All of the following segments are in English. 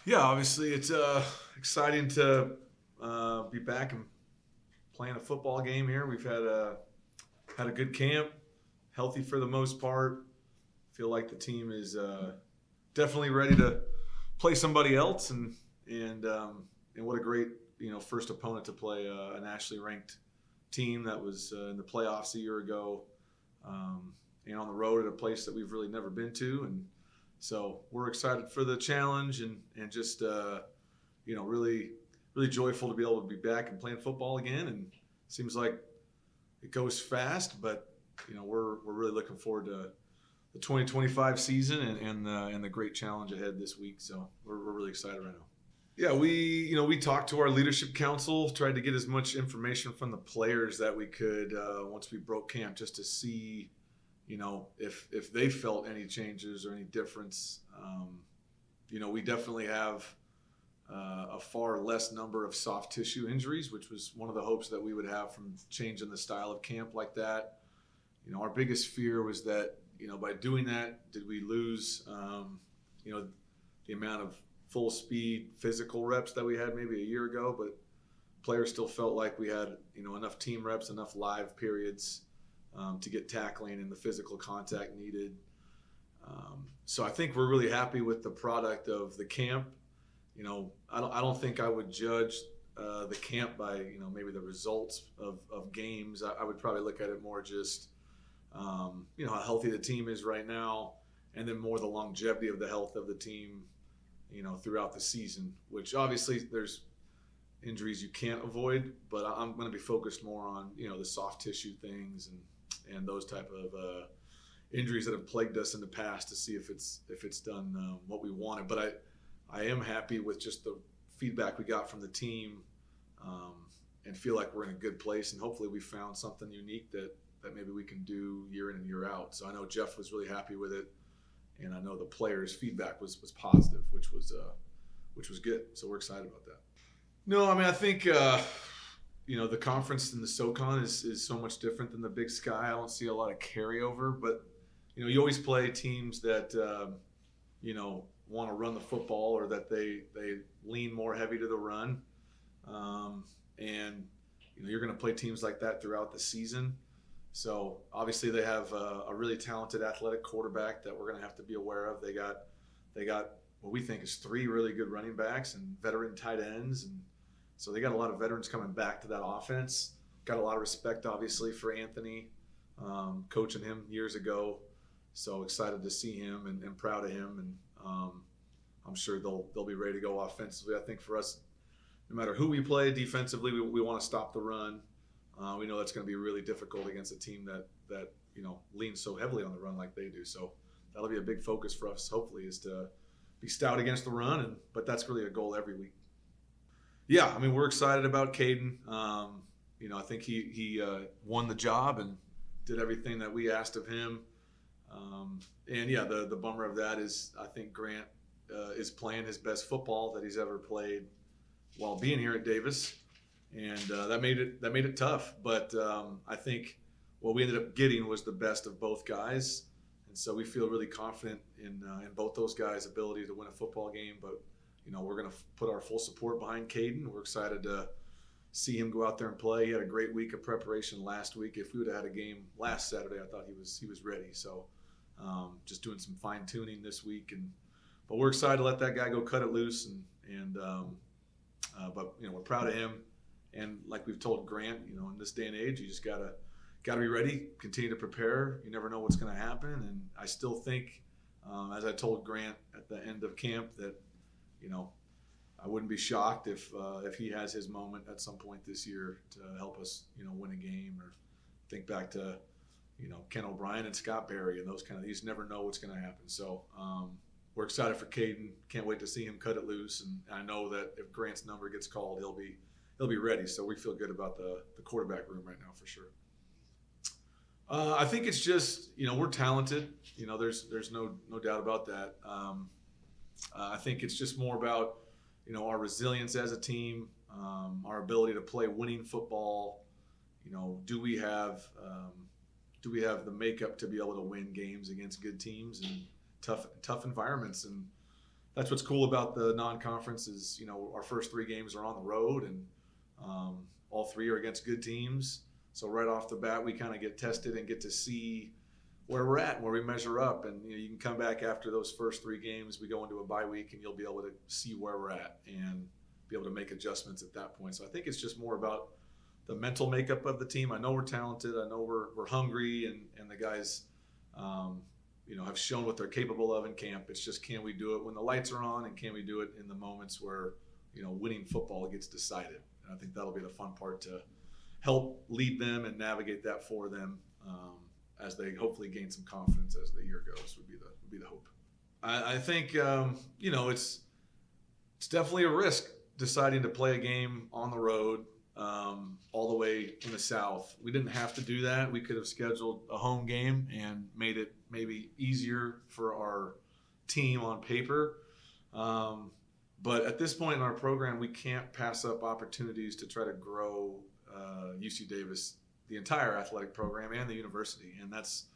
Yeah, obviously it's exciting to be back and playing a football game here. We've had a good camp, healthy for the most part. Feel like the team is definitely ready to play somebody else, and what a great first opponent to play a nationally ranked team that was in the playoffs a year ago, and on the road at a place that we've really never been to, and so we're excited for the challenge and just really joyful to be able to be back and playing football again. And it seems like it goes fast, but we're really looking forward to the 2025 season and the great challenge ahead this week. So we're really excited right now. Yeah, we talked to our leadership council, tried to get as much information from the players that we could once we broke camp, just to see if they felt any changes or any difference. We definitely have a far less number of soft tissue injuries, which was one of the hopes that we would have from changing the style of camp like that. Our biggest fear was that by doing that, did we lose the amount of full speed physical reps that we had maybe a year ago? But players still felt like we had enough team reps, enough live periods to get tackling and the physical contact needed. So I think we're really happy with the product of the camp. I don't think I would judge the camp by maybe the results of games. I would probably look at it more just how healthy the team is right now, and then more the longevity of the health of the team throughout the season, which obviously there's injuries you can't avoid, but I'm going to be focused more on the soft tissue things and those type of injuries that have plagued us in the past, to see if it's done what we wanted. But I am happy with just the feedback we got from the team, and feel like we're in a good place, and hopefully we found something unique that maybe we can do year in and year out. So I know Jeff was really happy with it, and I know the players' feedback was positive, which was good. So we're excited about that. No, I mean, I think the conference in the SoCon is so much different than the Big Sky. I don't see a lot of carryover, but you always play teams that want to run the football, or that they lean more heavy to the run, and you're going to play teams like that throughout the season. So obviously they have a really talented athletic quarterback that we're going to have to be aware of. They got what we think is three really good running backs and veteran tight ends, and so they got a lot of veterans coming back to that offense. Got a lot of respect, obviously, for Anthony, coaching him years ago. So excited to see him and proud of him, and I'm sure they'll be ready to go offensively. I think for us, no matter who we play defensively, we want to stop the run. We know that's going to be really difficult against a team that leans so heavily on the run like they do. So that'll be a big focus for us. Hopefully, is to be stout against the run, but that's really a goal every week. Yeah, I mean, we're excited about Caden. I think he won the job and did everything that we asked of him. And yeah, the bummer of that is I think Grant is playing his best football that he's ever played while being here at Davis, and that made it tough. But I think what we ended up getting was the best of both guys, and so we feel really confident in both those guys' ability to win a football game. But we're going to put our full support behind Caden. We're excited to see him go out there and play. He had a great week of preparation last week. If we would have had a game last Saturday, I thought he was ready. So just doing some fine tuning this week, but we're excited to let that guy go cut it loose, but we're proud of him. And like we've told Grant, in this day and age, you just gotta be ready, continue to prepare. You never know what's going to happen. And I still think, as I told Grant at the end of camp, that I wouldn't be shocked if he has his moment at some point this year to help us win a game. Or think back to Ken O'Brien and Scott Berry and those kind of. You just never know what's going to happen. So we're excited for Caden. Can't wait to see him cut it loose. And I know that if Grant's number gets called, he'll be ready. So we feel good about the quarterback room right now for sure. I think it's just we're talented. There's no doubt about that. I think it's just more about our resilience as a team, our ability to play winning football. Do we have the makeup to be able to win games against good teams and tough environments? And that's what's cool about the non-conference is, our first 3 games are on the road, and all 3 are against good teams. So right off the bat, we kind of get tested and get to see where we're at and where we measure up. And you can come back after those first 3 games. We go into a bye week, and you'll be able to see where we're at and be able to make adjustments at that point. So I think it's just more about the mental makeup of the team. I know we're talented. I know we're hungry, and the guys, have shown what they're capable of in camp. It's just, can we do it when the lights are on, and can we do it in the moments where, winning football gets decided? And I think that'll be the fun part, to help lead them and navigate that for them as they hopefully gain some confidence as the year goes. Would be the hope. I think it's definitely a risk deciding to play a game on the road all the way in the South. We didn't have to do that. We could have scheduled a home game and made it maybe easier for our team on paper. But at this point in our program, we can't pass up opportunities to try to grow UC Davis, the entire athletic program, and the university. And that's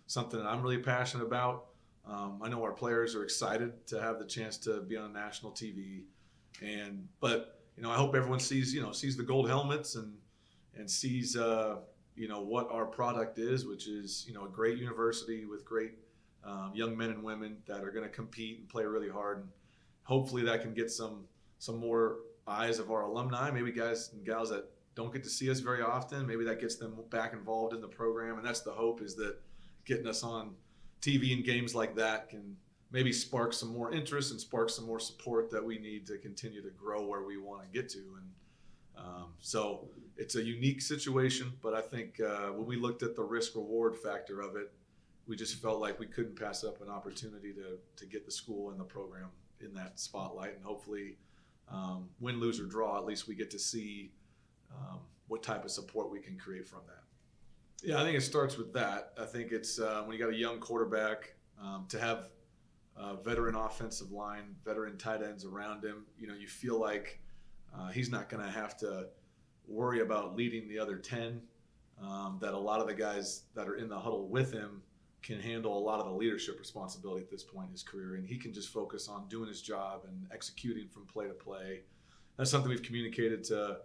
something that I'm really passionate about. I know our players are excited to have the chance to be on national TV. But I hope everyone sees the gold helmets and sees what our product is, which is a great university with great young men and women that are going to compete and play really hard. And hopefully that can get some more eyes of our alumni, maybe guys and gals that don't get to see us very often. Maybe that gets them back involved in the program, and that's the hope, is that getting us on TV and games like that can maybe spark some more interest and spark some more support that we need to continue to grow where we want to get to. And so it's a unique situation, but I think when we looked at the risk-reward factor of it, we just felt like we couldn't pass up an opportunity to get the school and the program in that spotlight. And hopefully, win, lose, or draw, at least we get to see what type of support we can create from that. Yeah, I think it starts with that. I think it's when you got a young quarterback, to have veteran offensive line, veteran tight ends around him, you feel like he's not going to have to worry about leading the other 10, that a lot of the guys that are in the huddle with him can handle a lot of the leadership responsibility at this point in his career, and he can just focus on doing his job and executing from play to play. That's something we've communicated to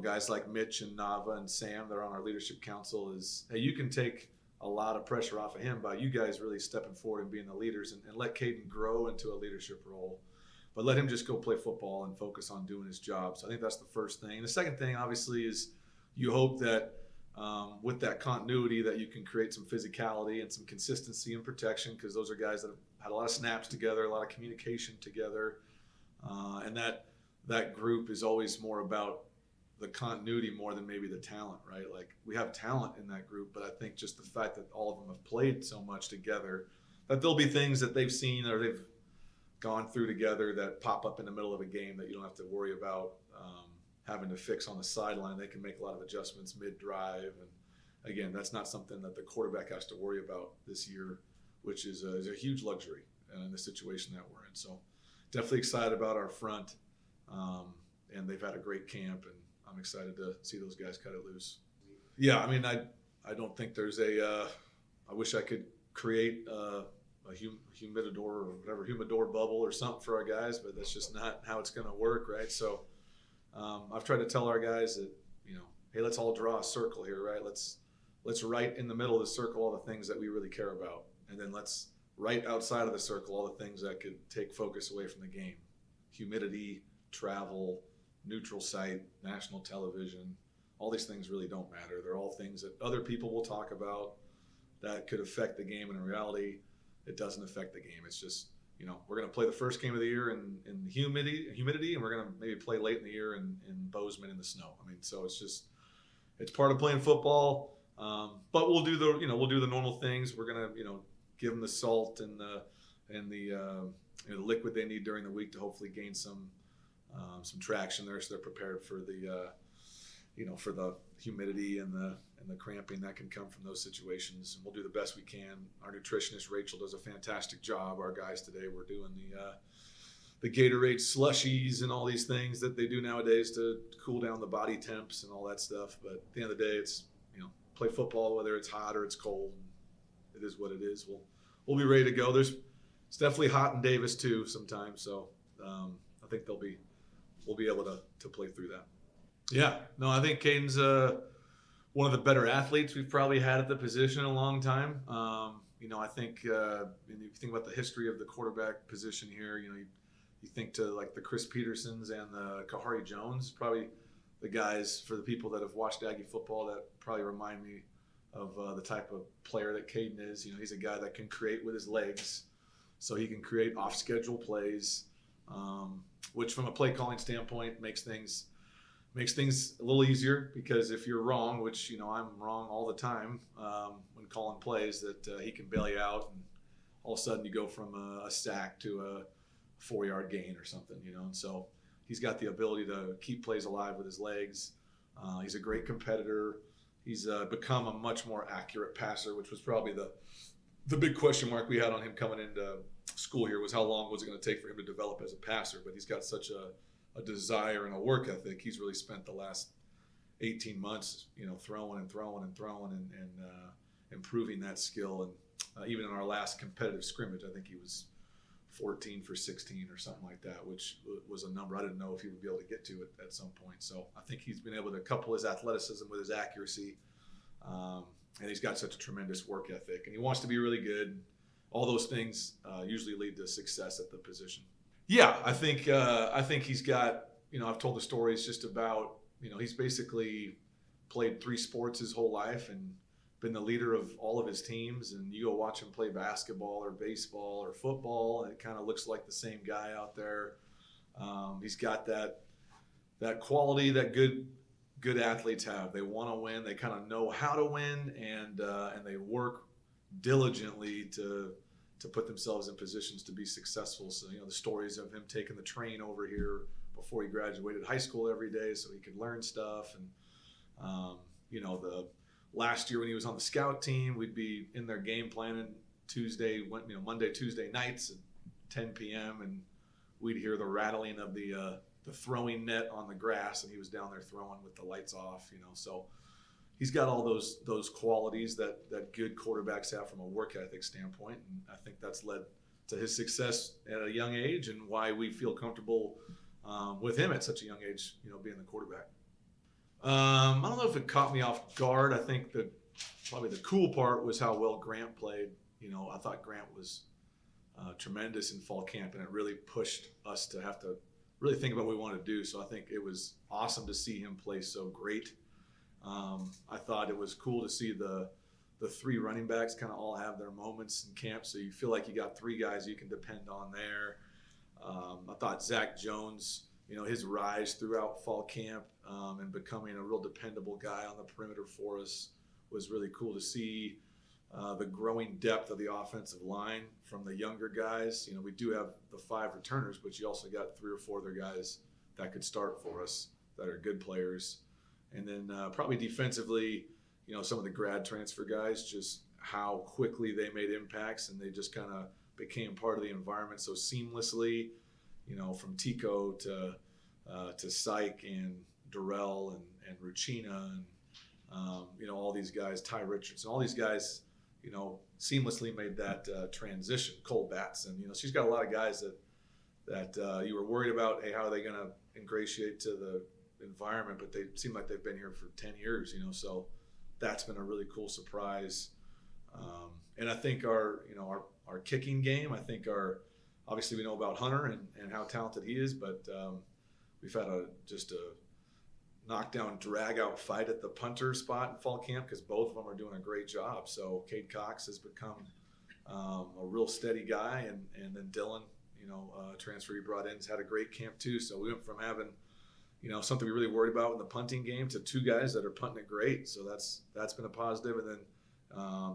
guys like Mitch and Nava and Sam that are on our leadership council, is, hey, you can take a lot of pressure off of him by you guys really stepping forward and being the leaders, and let Caden grow into a leadership role, but let him just go play football and focus on doing his job. So I think that's the first thing. And the second thing, obviously, is you hope that with that continuity that you can create some physicality and some consistency and protection, because those are guys that have had a lot of snaps together, a lot of communication together, and that group is always more about the continuity more than maybe the talent, right? Like, we have talent in that group, but I think just the fact that all of them have played so much together, that there'll be things that they've seen or they've gone through together that pop up in the middle of a game that you don't have to worry about having to fix on the sideline. They can make a lot of adjustments mid-drive. And again, that's not something that the quarterback has to worry about this year, which is a huge luxury in the situation that we're in. So definitely excited about our front, and they've had a great camp, and I'm excited to see those guys cut it loose. Yeah, I mean, I don't think there's I wish I could create a humidor or whatever, humidor bubble or something for our guys, but that's just not how it's going to work, right? So I've tried to tell our guys that, hey, let's all draw a circle here, right? Let's write in the middle of the circle all the things that we really care about, and then let's write outside of the circle all the things that could take focus away from the game. Humidity, travel, neutral site, national television, all these things really don't matter. They're all things that other people will talk about that could affect the game, and in reality, it doesn't affect the game. It's just, we're going to play the first game of the year in humidity, and we're going to maybe play late in the year in Bozeman in the snow. I mean, so it's part of playing football. But we'll do the normal things. We're going to, give them the salt and the liquid they need during the week to hopefully gain some traction there, so they're prepared for the for the humidity and the cramping that can come from those situations. And we'll do the best we can. Our nutritionist Rachel does a fantastic job. Our guys today, we're doing the Gatorade slushies and all these things that they do nowadays to cool down the body temps and all that stuff. But at the end of the day, it's play football, whether it's hot or it's cold. It is what it is. We'll be ready to go. There's it's definitely hot in Davis too sometimes. So I think we'll be able to play through that. Yeah, no, I think Caden's one of the better athletes we've probably had at the position in a long time. I think if you think about the history of the quarterback position here, you think to like the Chris Petersons and the Kahari Jones, probably the guys for the people that have watched Aggie football that probably remind me of the type of player that Caden is. He's a guy that can create with his legs, so he can create off-schedule plays, which from a play calling standpoint makes things a little easier, because if you're wrong, which I'm wrong all the time when calling plays, that he can bail you out, and all of a sudden you go from a sack to a 4-yard gain or something, and so he's got the ability to keep plays alive with his legs. He's a great competitor. He's become a much more accurate passer, which was probably the big question mark we had on him coming into school here, was how long was it going to take for him to develop as a passer. But he's got such a desire and a work ethic. He's really spent the last 18 months, throwing and improving that skill. And even in our last competitive scrimmage, I think he was 14 for 16 or something like that, which was a number I didn't know if he would be able to get to it at some point. So I think he's been able to couple his athleticism with his accuracy, and he's got such a tremendous work ethic, and he wants to be really good. All those things usually lead to success at the position. Yeah, I think he's got, I've told the stories just about, he's basically played 3 sports his whole life and been the leader of all of his teams. And you go watch him play basketball or baseball or football, and it kind of looks like the same guy out there. He's got that quality that good athletes have. They want to win. They kind of know how to win, and they work diligently to put themselves in positions to be successful. So, the stories of him taking the train over here before he graduated high school every day so he could learn stuff. And, the last year when he was on the scout team, we'd be in their game planning Monday, Tuesday nights at 10 p.m. and we'd hear the rattling of the throwing net on the grass, and he was down there throwing with the lights off, so he's got all those qualities that good quarterbacks have from a work ethic standpoint, and I think that's led to his success at a young age, and why we feel comfortable with him at such a young age, being the quarterback. I don't know if it caught me off guard. I think that probably the cool part was how well Grant played. I thought Grant was tremendous in fall camp, and it really pushed us to have to really think about what we want to do. So I think it was awesome to see him play so great. I thought it was cool to see the 3 running backs kind of all have their moments in camp, so you feel like you got 3 guys you can depend on there. I thought Zach Jones, his rise throughout fall camp and becoming a real dependable guy on the perimeter for us was really cool to see. The growing depth of the offensive line from the younger guys. We do have the 5 returners, but you also got 3 or 4 other guys that could start for us that are good players. And then probably defensively, some of the grad transfer guys, just how quickly they made impacts, and they just kind of became part of the environment so seamlessly, from Tico to Syke and Durrell and Ruchina and, all these guys, Ty Richardson, all these guys, seamlessly made that transition. Cole Batson, she's got a lot of guys that you were worried about, hey, how are they going to ingratiate to the environment, but they seem like they've been here for 10 years, so that's been a really cool surprise. And I think our kicking game, obviously we know about Hunter and how talented he is, but we've had just a knockdown, drag out fight at the punter spot in fall camp, because both of them are doing a great job. So Cade Cox has become a real steady guy, and then Dylan, transfer he brought in, has had a great camp too. So we went from having something we really worried about in the punting game to 2 guys that are punting it great. So that's been a positive. And then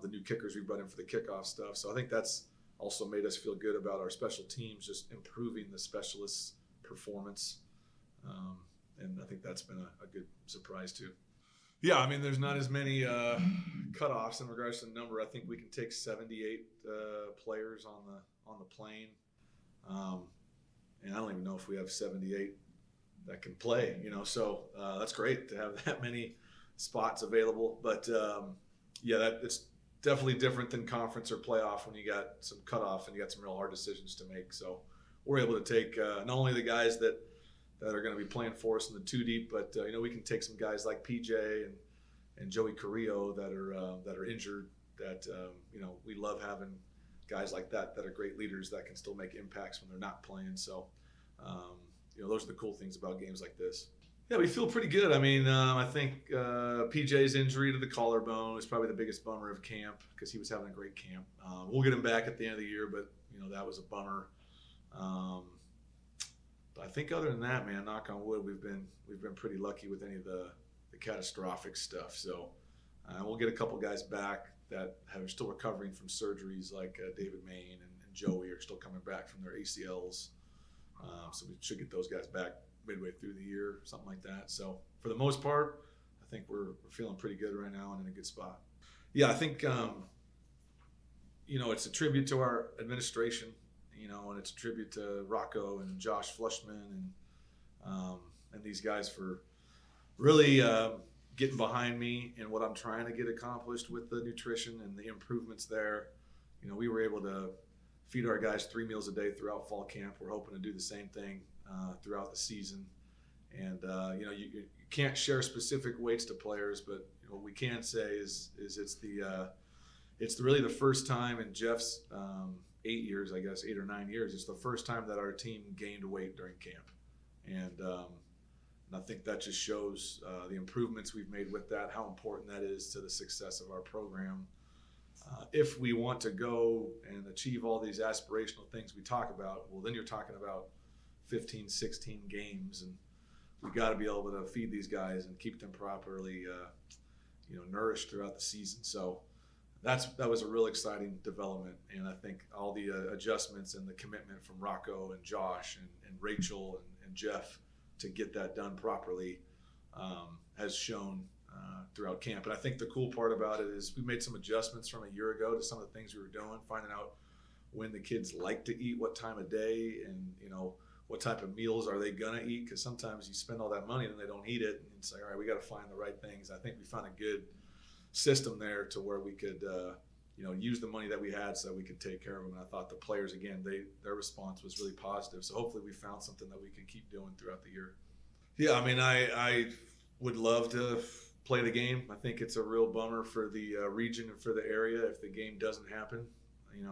the new kickers we brought in for the kickoff stuff. So I think that's also made us feel good about our special teams, just improving the specialists' performance. And I think that's been a good surprise too. Yeah, there's not as many cutoffs in regards to the number. I think we can take 78 players on the plane. And I don't even know if we have 78 that can play, so that's great to have that many spots available. But it's definitely different than conference or playoff when you got some cutoff and you got some real hard decisions to make. So we're able to take not only the guys that are going to be playing for us in the 2 deep, but we can take some guys like PJ and Joey Carrillo that are injured. That we love having guys like that are great leaders that can still make impacts when they're not playing. So those are the cool things about games like this. Yeah, we feel pretty good. I mean, I think PJ's injury to the collarbone is probably the biggest bummer of camp because he was having a great camp. We'll get him back at the end of the year, but that was a bummer. But I think other than that, man, knock on wood, we've been pretty lucky with any of the catastrophic stuff. So we'll get a couple guys back that are still recovering from surgeries, like David Main and Joey are still coming back from their ACLs. So we should get those guys back midway through the year, something like that. So for the most part, I think we're feeling pretty good right now and in a good spot. Yeah, I think it's a tribute to our administration, and it's a tribute to Rocco and Josh Flushman and these guys for really getting behind me and what I'm trying to get accomplished with the nutrition and the improvements there. We were able to feed our guys 3 meals a day throughout fall camp. We're hoping to do the same thing throughout the season. And you can't share specific weights to players, but what we can say is it's really the first time in Jeff's 8 years, I guess 8 or 9 years, it's the first time that our team gained weight during camp. And I think that just shows the improvements we've made with that, how important that is to the success of our program. If we want to go and achieve all these aspirational things we talk about, well, then you're talking about 15, 16 games, and we got to be able to feed these guys and keep them properly, nourished throughout the season. So that was a real exciting development, and I think all the adjustments and the commitment from Rocco and Josh and Rachel and Jeff to get that done properly has shown throughout camp. And I think the cool part about it is we made some adjustments from a year ago to some of the things we were doing, finding out when the kids like to eat, what time of day, and what type of meals are they gonna eat, because sometimes you spend all that money and they don't eat it, and it's like, all right, we got to find the right things. I think we found a good system there to where we could use the money that we had so that we could take care of them. And I thought the players, again, their response was really positive. So hopefully we found something that we can keep doing throughout the year. Yeah, I mean, I would love to play the game. I think it's a real bummer for the region and for the area if the game doesn't happen.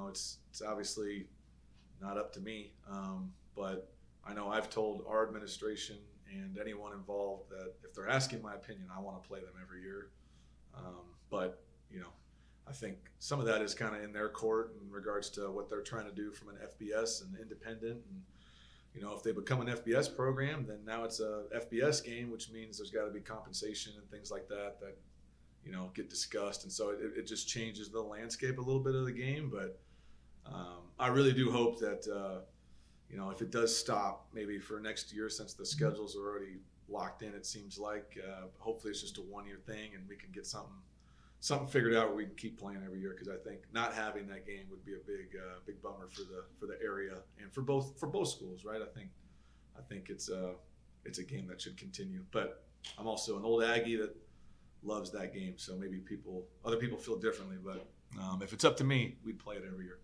It's obviously not up to me, but I know I've told our administration and anyone involved that if they're asking my opinion, I want to play them every year. But I think some of that is kind of in their court in regards to what they're trying to do from an FBS and independent. And if they become an FBS program, then now it's a FBS game, which means there's got to be compensation and things like that get discussed. And so it just changes the landscape a little bit of the game. But I really do hope that, if it does stop maybe for next year, since the schedules are already locked in, it seems like, hopefully it's just a 1-year thing and we can get something figured out where we can keep playing every year. Because I think not having that game would be a big bummer for the area and for both schools, right? I think it's a game that should continue. But I'm also an old Aggie that loves that game, so maybe other people feel differently. But if it's up to me, we'd play it every year.